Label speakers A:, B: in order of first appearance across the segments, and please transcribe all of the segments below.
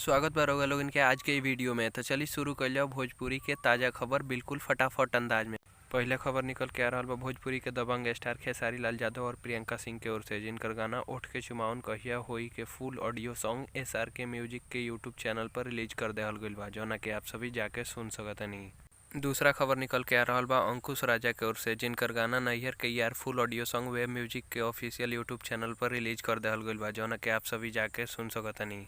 A: स्वागत बा रउआ लोगन के आज के इ वीडियो में। तो चलिए शुरू कर जाओ भोजपुरी के ताज़ा खबर बिल्कुल फटाफट अंदाज में। पहले खबर निकल के आ रहा बा भोजपुरी के दबंग स्टार खेसारी लाल यादव और प्रियंका सिंह के ओर से, जिनकर गाना ओठ के चुमावन कहिया होई के फुल ऑडियो सॉन्ग SRK म्यूजिक के यूट्यूब चैनल पर रिलीज कर देहल गइल बा, जौना के आप सभी जाके सुन सकतनी। दूसरा खबर निकल के आ रहा बा अंकुश राजा के ओर से, जिनकर गाना नैहर के यार फुल ऑडियो सॉन्ग वेब म्यूजिक के ऑफिशियल यूट्यूब चैनल पर रिलीज कर देहल गइल बा, जौना के आप सभी जाके सुन सकतनी।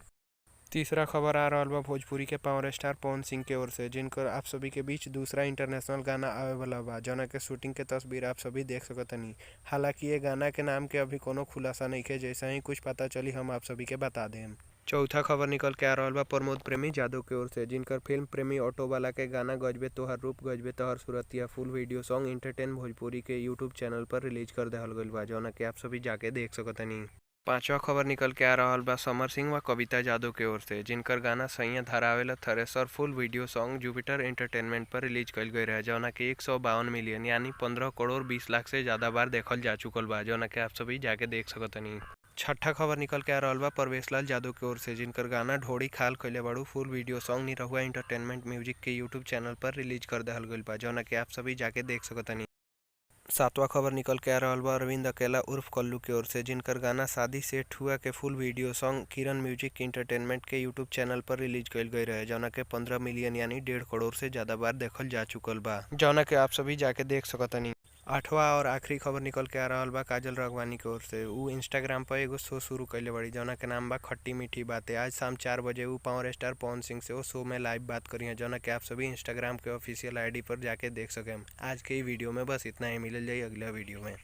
A: तीसरा खबर आ रहा बा भोजपुरी के पावर स्टार पवन सिंह के ओर से, जिनकर आप सभी के बीच दूसरा इंटरनेशनल गाना आवे वाला बा, जौना के शूटिंग के तस्वीर आप सभी देख सकतनी। हालांकि ये गाना के नाम के अभी कोनो खुलासा नहीं है, जैसा ही कुछ पता चली हम आप सभी के बता दें। चौथा खबर निकल के आ रहा बा प्रमोद प्रेमी जादव के ओर से, जिनकर फिल्म प्रेमी ऑटो वाला के गाना गजबे तोहर रूप गजबे तोहर सूरतिया फुल वीडियो सॉन्ग एंटरटेन भोजपुरी के यूट्यूब चैनल पर रिलीज कर देहल गइल बा, जौना के आप सभी जाके देख सकतनी। पांचवा खबर निकल के आ रहा बा समर सिंह व कविता जादव के ओर से, जिनकर गाना सैया धरावेला थ्रेसर फुल वीडियो सॉन्ग जुपिटर एंटरटेनमेंट पर रिलीज कल गई रहे, जौना के 152 मिलियन यानी 15 करोड़ 20 लाख से ज्यादा बार देखल जा चुकल बा, जौना के आप सभी जाके देख सकतनी। छठा खबर निकल के आ रहा बा परवेश लाल यादव के ओर से, जिनकर गाना ढोड़ी खाल कइले बाड़ू full video song Nirahua entertainment music के यूट्यूब चैनल पर रिलीज कर देहल गइल बा, जौना के आप सभी जाके देख सकतनी। सातवां खबर निकल के आ रहा बा अरविंद अकेला उर्फ कल्लू की ओर से, जिनकर गाना शादी सेट हुआ के फुल वीडियो सॉन्ग किरण म्यूजिक इंटरटेनमेंट के यूट्यूब चैनल पर रिलीज कइल गई रहे, जौना के 15 मिलियन यानी 1.5 करोड़ से ज्यादा बार देखल जा चुकल बा, जौना के आप सभी जाके देख सकतनी। आठवां और आखिरी खबर निकल के आ रहा बा काजल राघवानी की ओर से। ऊ इंस्टाग्राम पर एगो शो शुरू कैले बड़ी, जौना के नाम बा खट्टी मीठी बातें। आज शाम 4 बजे ऊ पावर स्टार पवन सिंह से वो शो में लाइव बात करी है, जौना के आप सभी इंस्टाग्राम के ऑफिशियल ID पर जाके देख सकें। आज के वीडियो में बस इतना ही, मिलल जाई अगला वीडियो में।